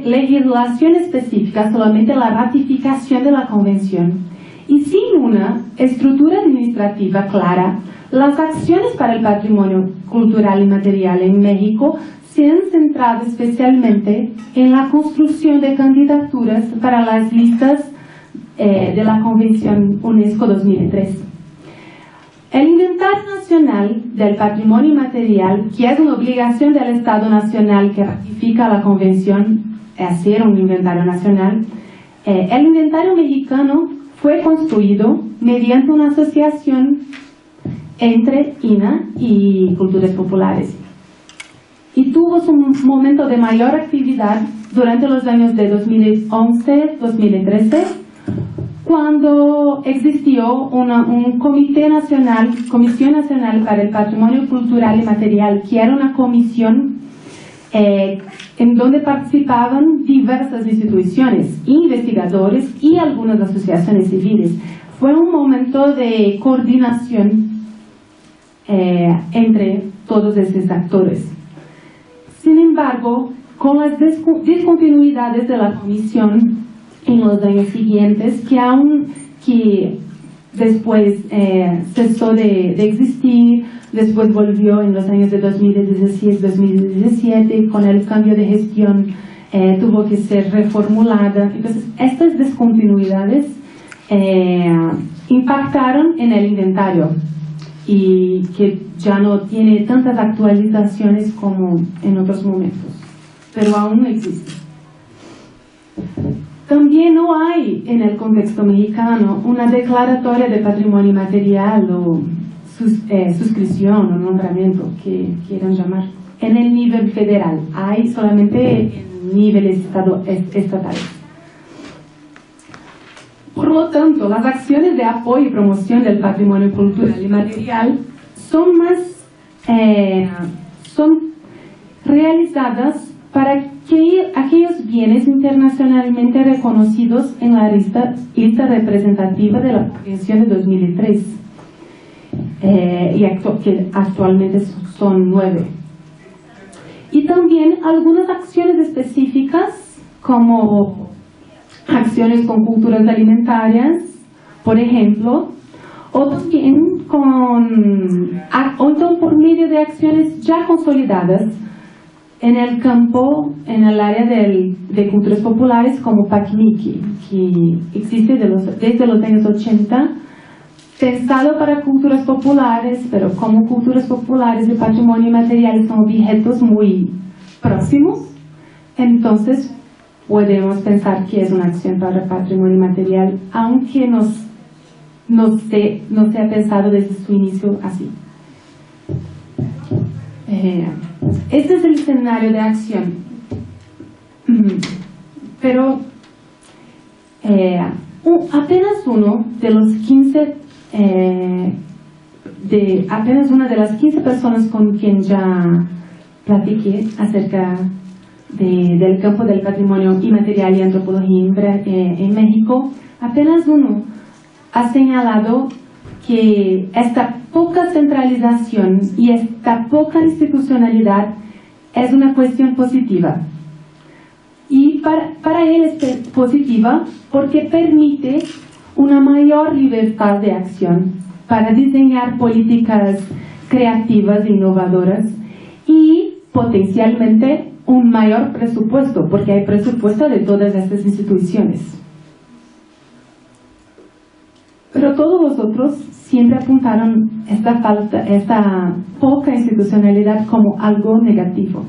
Speaker 3: legislación específica, solamente la ratificación de la Convención, y sin una estructura administrativa clara, las acciones para el patrimonio cultural y material en México se han centrado especialmente en la construcción de candidaturas para las listas de la Convención UNESCO 2003. El Inventario Nacional del Patrimonio Inmaterial, que es una obligación del Estado Nacional que ratifica la Convención, hacer un inventario nacional, el inventario mexicano fue construido mediante una asociación entre INAH y Culturas Populares. Y tuvo su momento de mayor actividad durante los años de 2011-2013, cuando existió un Comisión Nacional para el Patrimonio Cultural y Material, que era una comisión en donde participaban diversas instituciones, investigadores y algunas asociaciones civiles. Fue un momento de coordinación entre todos estos actores. Sin embargo, con las discontinuidades de la comisión en los años siguientes, que después cesó de existir, después volvió en los años de 2016-2017, con el cambio de gestión tuvo que ser reformulada. Entonces, estas discontinuidades impactaron en el inventario y que ya no tiene tantas actualizaciones como en otros momentos, pero aún existe. También no hay en el contexto mexicano una declaratoria de patrimonio inmaterial o suscripción o nombramiento, que quieran llamar, en el nivel federal. Hay solamente en niveles estatales. Por lo tanto, las acciones de apoyo y promoción del patrimonio cultural y material son realizadas para aquellos bienes internacionalmente reconocidos en la lista representativa de la Convención de 2003, que actualmente son 9. Y también algunas acciones específicas, como acciones con culturas alimentarias, por ejemplo, o también por medio de acciones ya consolidadas en el campo, en el área de culturas populares, como PACMICI, que existe desde los años 80, pensado para culturas populares, pero como culturas populares y patrimonio inmaterial son objetos muy próximos, entonces podemos pensar que es una acción para el patrimonio inmaterial, aunque no se ha pensado desde su inicio así. Este es el escenario de acción, pero apenas una de las 15 personas con quien ya platiqué acerca del campo del patrimonio inmaterial y antropología en México, apenas uno ha señalado que esta poca centralización y esta poca institucionalidad es una cuestión positiva. Y para él es positiva porque permite una mayor libertad de acción para diseñar políticas creativas e innovadoras y potencialmente un mayor presupuesto, porque hay presupuesto de todas estas instituciones. Pero todos los otros siempre apuntaron esta poca institucionalidad como algo negativo.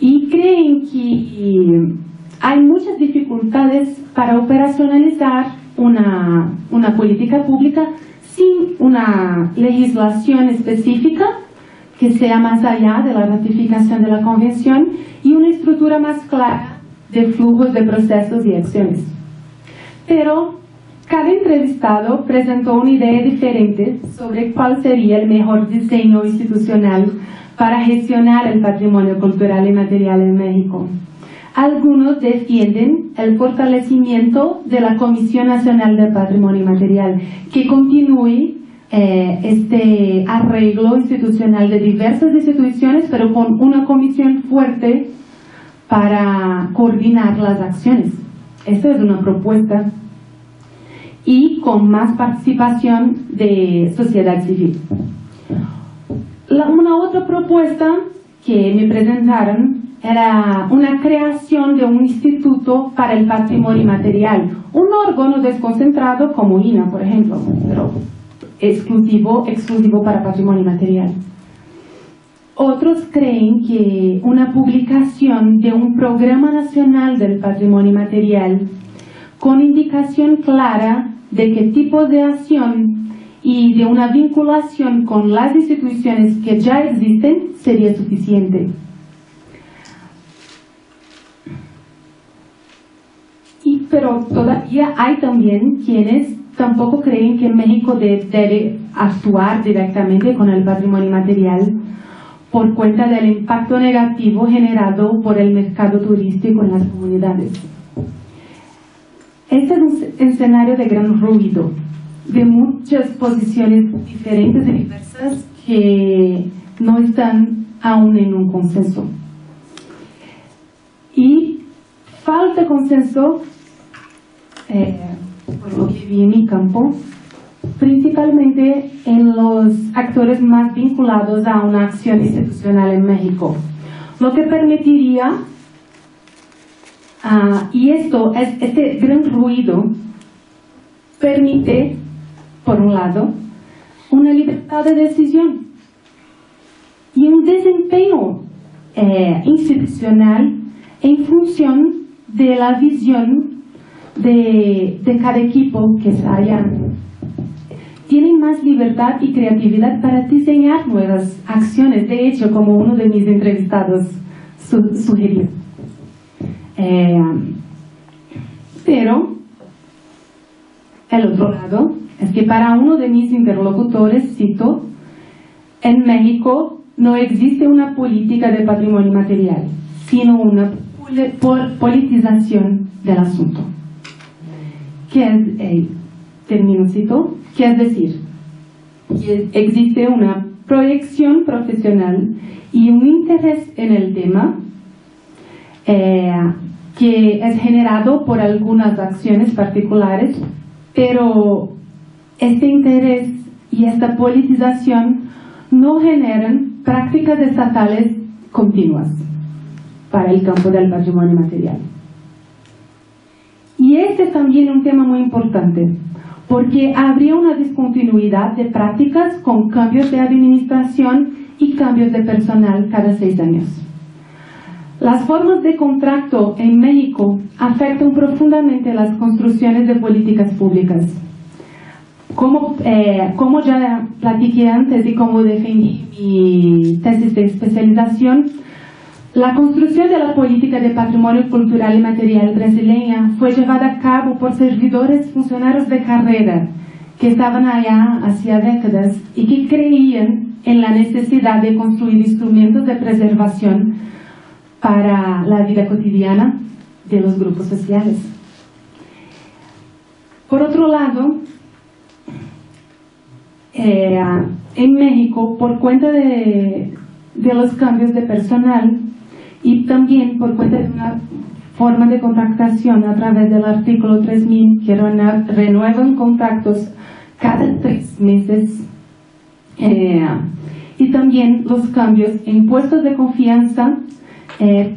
Speaker 3: Y creen que hay muchas dificultades para operacionalizar una política pública sin una legislación específica que sea más allá de la ratificación de la Convención y una estructura más clara de flujos de procesos y acciones. Pero cada entrevistado presentó una idea diferente sobre cuál sería el mejor diseño institucional para gestionar el patrimonio cultural y material en México. Algunos defienden el fortalecimiento de la Comisión Nacional del Patrimonio Material, que continúe este arreglo institucional de diversas instituciones, pero con una comisión fuerte para coordinar las acciones. Esta es una propuesta. Y con más participación de sociedad civil. Una otra propuesta que me presentaron era una creación de un instituto para el patrimonio material, un órgano desconcentrado como INAH, por ejemplo, pero exclusivo para patrimonio material. Otros creen que una publicación de un programa nacional del patrimonio material con indicación clara de qué tipo de acción y de una vinculación con las instituciones que ya existen sería suficiente. Pero todavía hay también quienes tampoco creen que México debe actuar directamente con el patrimonio material por cuenta del impacto negativo generado por el mercado turístico en las comunidades. Este es un escenario de gran ruido, de muchas posiciones diferentes y diversas que no están aún en un consenso. Y falta consenso, por lo que vi en mi campo, principalmente en los actores más vinculados a una acción institucional en México, lo que permitiría, y este gran ruido permite, por un lado, una libertad de decisión y un desempeño institucional en función de la visión de cada equipo que se haya. Tienen más libertad y creatividad para diseñar nuevas acciones, de hecho, como uno de mis entrevistados sugirió. Pero el otro lado es que para uno de mis interlocutores, cito, en México no existe una política de patrimonio material, sino una politización del asunto. Termino, cito, que es decir, que existe una proyección profesional y un interés en el tema que es generado por algunas acciones particulares, pero este interés y esta politización no generan prácticas estatales continuas para el campo del patrimonio material. Y este es también un tema muy importante, porque habría una discontinuidad de prácticas con cambios de administración y cambios de personal cada 6 años. Las formas de contrato en México afectan profundamente las construcciones de políticas públicas. Como ya platiqué antes y como defendí mi tesis de especialización, la construcción de la política de patrimonio cultural y material brasileña fue llevada a cabo por servidores funcionarios de carrera que estaban allá hacía décadas y que creían en la necesidad de construir instrumentos de preservación para la vida cotidiana de los grupos sociales. Por otro lado, en México, por cuenta de los cambios de personal y también por cuenta de una forma de contratación a través del artículo 3000 que renuevan contratos cada 3 meses, y también los cambios en puestos de confianza,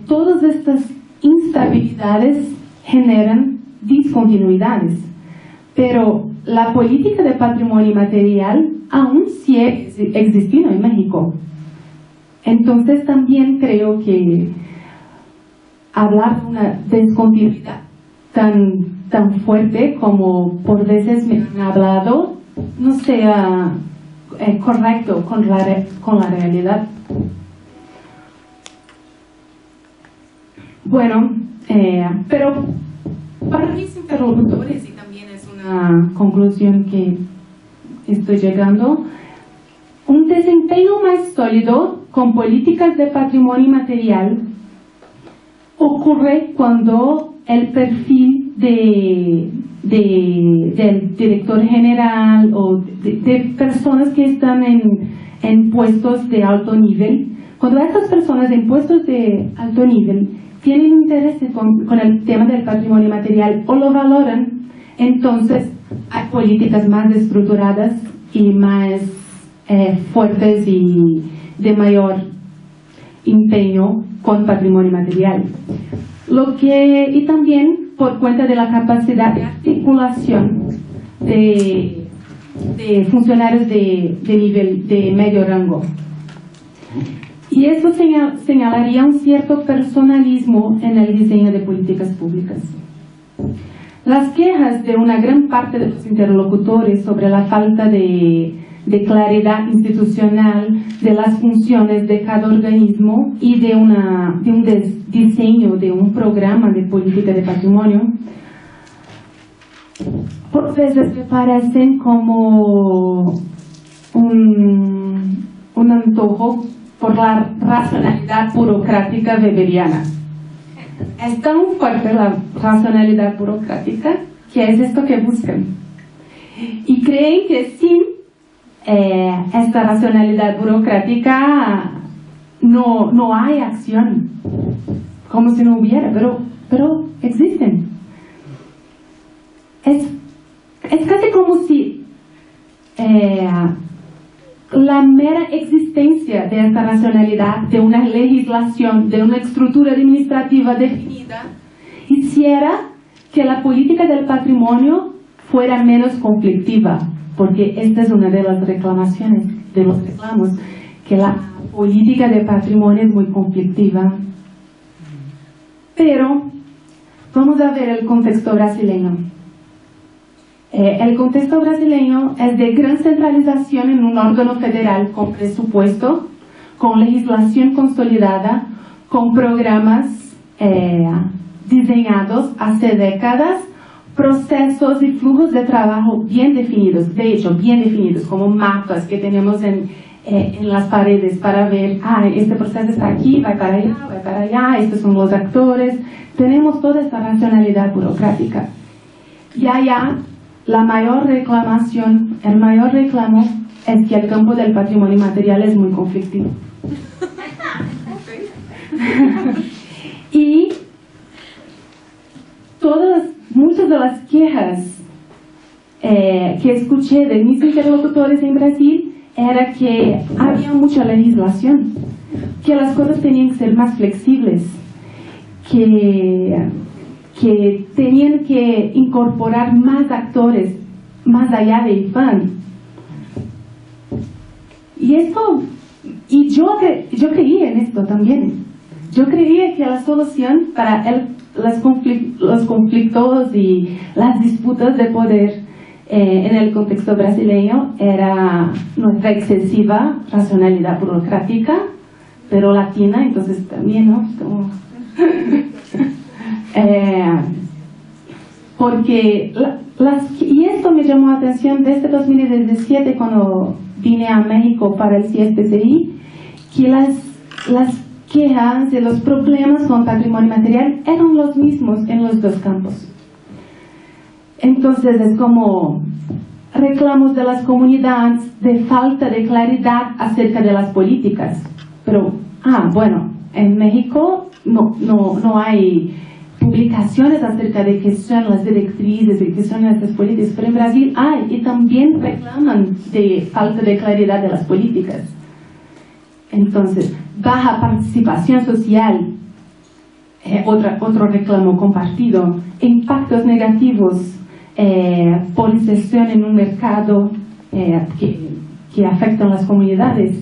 Speaker 3: todas estas instabilidades generan discontinuidades, pero la política de patrimonio material aún sigue existiendo en México. Entonces también creo que hablar de una descontinuidad tan fuerte como por veces me han hablado no sea correcto con la realidad. Bueno, pero para mis interlocutores, y también es una conclusión que estoy llegando, un desempeño más sólido con políticas de patrimonio material ocurre cuando el perfil del director general o de personas que están en puestos de alto nivel, cuando estas personas en puestos de alto nivel tienen interés con el tema del patrimonio material o lo valoran, entonces hay políticas más estructuradas y más fuertes y de mayor empeño con patrimonio material. Y también por cuenta de la capacidad de articulación de funcionarios de nivel de medio rango. Y eso señalaría un cierto personalismo en el diseño de políticas públicas. Las quejas de una gran parte de los interlocutores sobre la falta de claridad institucional de las funciones de cada organismo y de un diseño de un programa de política de patrimonio, por veces me parecen como un antojo por la racionalidad burocrática weberiana. Es tan fuerte la racionalidad burocrática que es esto que buscan. Y creen que sin esta racionalidad burocrática no hay acción, como si no hubiera, pero existen. Es casi como si la mera existencia de esta racionalidad, de una legislación, de una estructura administrativa definida, hiciera que la política del patrimonio fuera menos conflictiva, porque esta es una de las reclamaciones, de los reclamos, que la política de patrimonio es muy conflictiva. Pero vamos a ver el contexto brasileño. El contexto brasileño es de gran centralización en un órgano federal con presupuesto, con legislación consolidada, con programas diseñados hace décadas, procesos y flujos de trabajo bien definidos, de hecho bien definidos, como mapas que tenemos en las paredes para ver, este proceso está aquí, va para allá, estos son los actores. Tenemos toda esta racionalidad burocrática. Y allá la mayor reclamación, el mayor reclamo es que el campo del patrimonio material es muy conflictivo. Y muchas de las quejas que escuché de mis interlocutores en Brasil era que había mucha legislación, que las cosas tenían que ser más flexibles, que tenían que incorporar más actores más allá del IFAM. Y yo creía en esto también. Yo creía que la solución para los conflictos y las disputas de poder en el contexto brasileño era nuestra excesiva racionalidad burocrática, pero latina, entonces también, ¿no? Porque y esto me llamó la atención desde 2017 cuando vine a México para el CIESPCI, que las quejas de los problemas con patrimonio material eran los mismos en los dos campos. Entonces es como reclamos de las comunidades de falta de claridad acerca de las políticas. Pero, bueno, en México no hay publicaciones acerca de qué son las directrices, de qué son estas políticas, pero en Brasil hay, y también reclaman de falta de claridad de las políticas. Entonces, baja participación social, otro reclamo compartido, impactos negativos, polarización en un mercado que afectan las comunidades,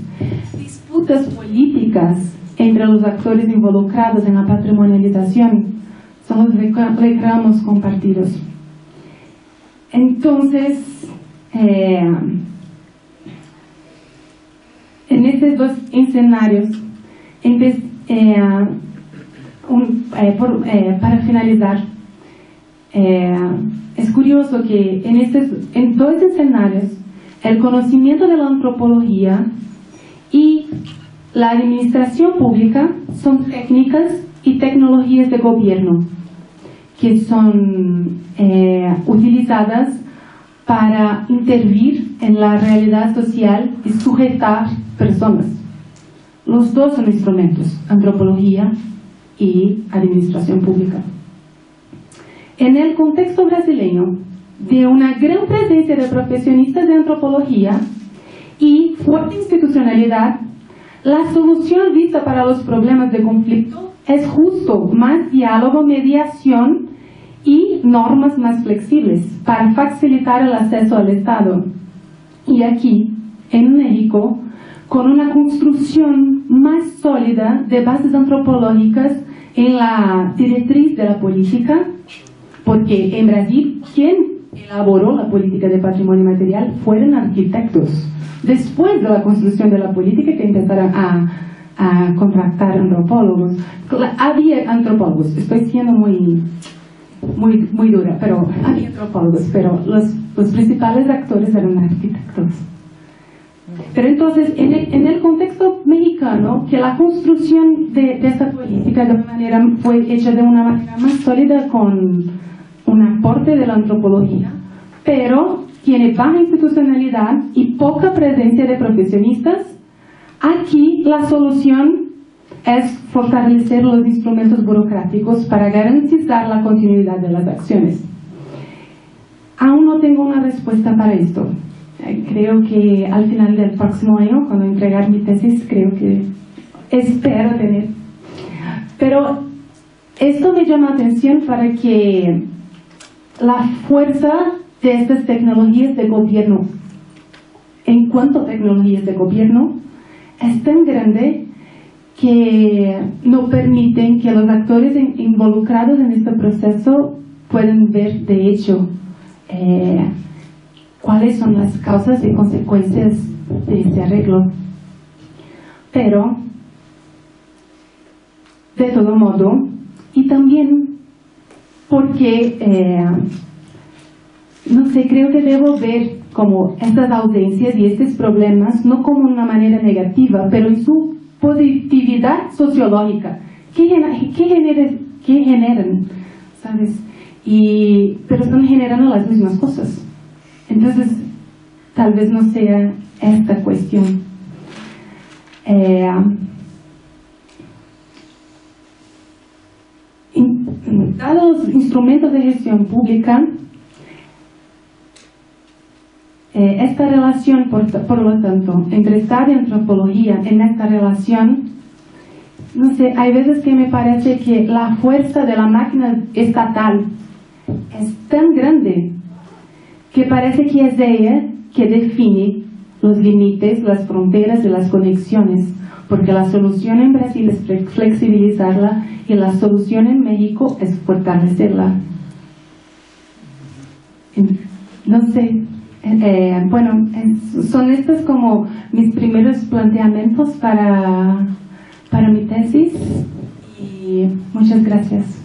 Speaker 3: disputas políticas entre los actores involucrados en la patrimonialización, son los reclamos compartidos. Entonces, en estos dos escenarios, para finalizar, es curioso que en dos escenarios el conocimiento de la antropología y la administración pública son técnicas y tecnologías de gobierno que son utilizadas para intervenir en la realidad social y sujetar personas. Los dos son instrumentos, antropología y administración pública. En el contexto brasileño, de una gran presencia de profesionistas de antropología y fuerte institucionalidad, la solución vista para los problemas de conflicto es justo más diálogo, mediación y normas más flexibles para facilitar el acceso al Estado. Y aquí, en México, con una construcción más sólida de bases antropológicas en la directriz de la política, porque en Brasil, quien elaboró la política de patrimonio material fueron arquitectos. Después de la construcción de la política que empezaron a contratar antropólogos. Había antropólogos, estoy siendo muy dura, pero había antropólogos, pero los principales actores eran arquitectos. Pero entonces, en el contexto mexicano, que la construcción de esta política fue hecha de una manera más sólida con un aporte de la antropología, pero tiene baja institucionalidad y poca presencia de profesionistas. Aquí la solución es fortalecer los instrumentos burocráticos para garantizar la continuidad de las acciones. Aún no tengo una respuesta para esto. Creo que al final del próximo año, cuando entregar mi tesis, espero tener. Pero esto me llama la atención para que la fuerza de estas tecnologías de gobierno, en cuanto a tecnologías de gobierno, es tan grande que no permiten que los actores involucrados en este proceso puedan ver de hecho cuáles son las causas y consecuencias de este arreglo. Pero, de todo modo, y también porque, no sé, creo que debo ver como estas ausencias y estos problemas no como una manera negativa, pero en su positividad sociológica. ¿Qué generan? ¿Sabes? Pero están generando las mismas cosas. Entonces, tal vez no sea esta cuestión. Dados los instrumentos de gestión pública, esta relación, por lo tanto, entre Estado y antropología, en esta relación, no sé, hay veces que me parece que la fuerza de la máquina estatal es tan grande que parece que es ella que define los límites, las fronteras y las conexiones, porque la solución en Brasil es flexibilizarla y la solución en México es fortalecerla. No sé, bueno, son estos como mis primeros planteamientos para mi tesis y muchas gracias.